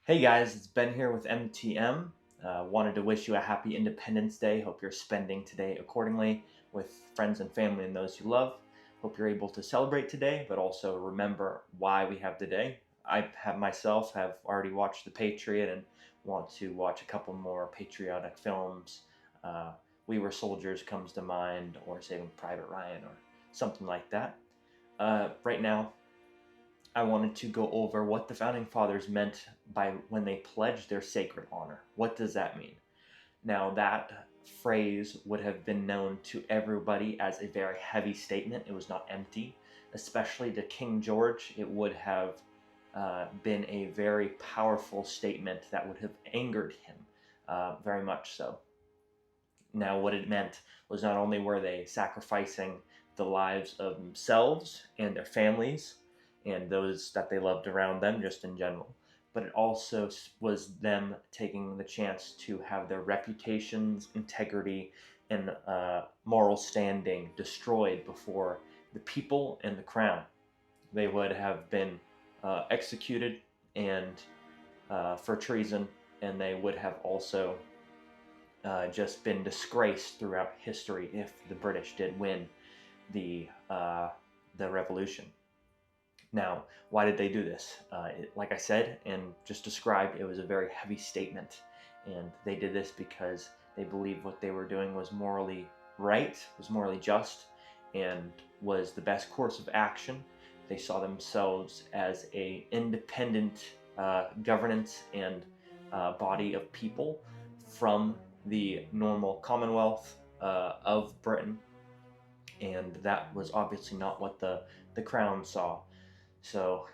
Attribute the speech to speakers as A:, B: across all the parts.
A: Hey guys, it's Ben here with MTM. Wanted to wish you a happy Independence Day. Hope you're spending today accordingly with friends and family and those you love. Hope you're able to celebrate today, but also remember why we have today. I have myself have already watched The Patriot and want to watch a couple more patriotic films. Uh, We Were Soldiers comes to mind, or Saving Private Ryan, or something like that. Right now, I wanted to go over what the founding fathers meant by when they pledged their sacred honor. What does that mean? Now, that phrase would have been known to everybody as a very heavy statement. It was not empty, especially to King George. It would have been a very powerful statement that would have angered him, very much so. Now, what it meant was not only were they sacrificing the lives of themselves and their families and those that they loved around them, just in general, but it also was them taking the chance to have their reputations, integrity, and moral standing destroyed before the people and the crown. They would have been executed and for treason, and they would have also just been disgraced throughout history if the British did win the uh, the revolution. Now, why did they do this? Like I said and just described, it was a very heavy statement, and they did this because they believed what they were doing was morally right, was morally just, and was the best course of action. They saw themselves as a independent governance and body of people from the normal Commonwealth of Britain, and that was obviously not what the Crown saw. So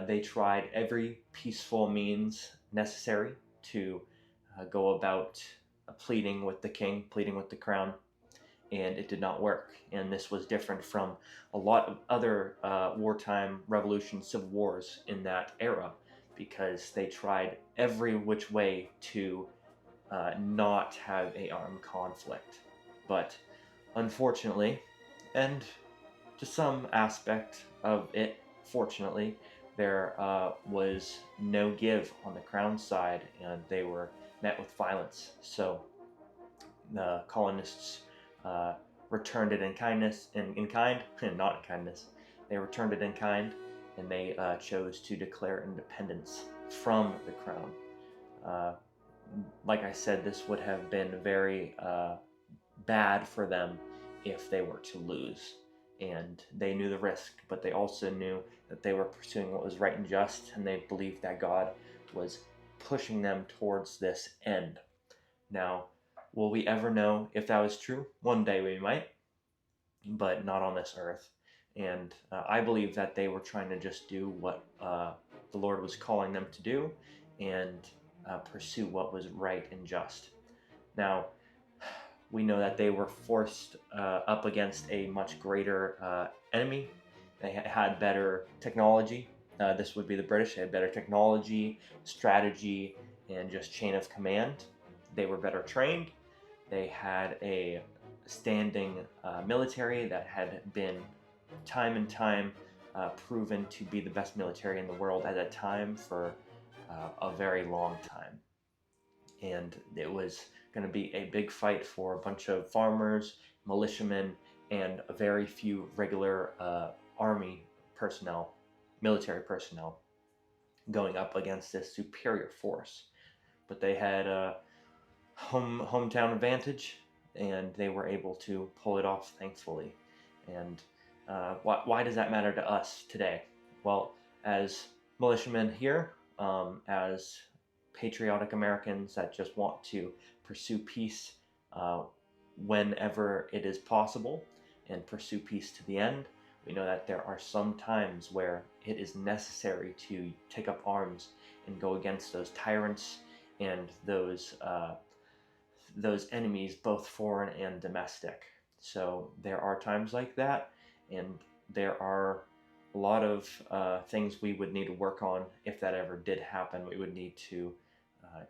A: they tried every peaceful means necessary to go about pleading with the king, pleading with the crown, and it did not work. And this was different from a lot of other wartime revolutions, civil wars in that era, because they tried every which way to not have a armed conflict. But unfortunately, and to some aspect of it, fortunately, there was no give on the crown side, and they were met with violence. So the colonists uh, returned it in kindness, in kind, and not in kindness. They returned it in kind, and they chose to declare independence from the crown. Uh, like I said, this would have been very bad for them if they were to lose. And they knew the risk, but they also knew that they were pursuing what was right and just, and they believed that God was pushing them towards this end. Now, will we ever know if that was true? One day we might, but not on this earth. And I believe that they were trying to just do what the Lord was calling them to do and pursue what was right and just. Now, we know that they were forced up against a much greater enemy. They had better technology. This would be the British. They had better technology, strategy, and just chain of command. They were better trained. They had a standing military that had been time and time proven to be the best military in the world at that time for a very long time. And it was going to be a big fight for a bunch of farmers, militiamen, and a very few regular army personnel, military personnel, going up against this superior force. But they had a hometown advantage, and they were able to pull it off, thankfully. And why does that matter to us today? Well, as militiamen here, as patriotic Americans that just want to pursue peace whenever it is possible and pursue peace to the end, we know that there are some times where it is necessary to take up arms and go against those tyrants and those enemies, both foreign and domestic. So there are times like that, and there are a lot of things we would need to work on if that ever did happen. We would need to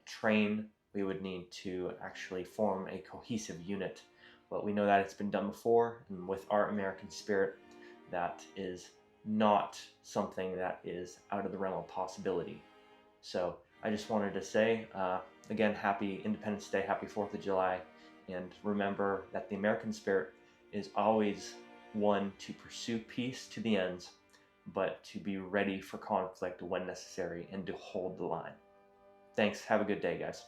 A: train, we would need to actually form a cohesive unit. But we know that it's been done before, and with our American spirit, that is not something that is out of the realm of possibility. So I just wanted to say, again, happy Independence Day, happy 4th of July, and remember that the American spirit is always one to pursue peace to the ends, but to be ready for conflict when necessary and to hold the line. Thanks. Have a good day, guys.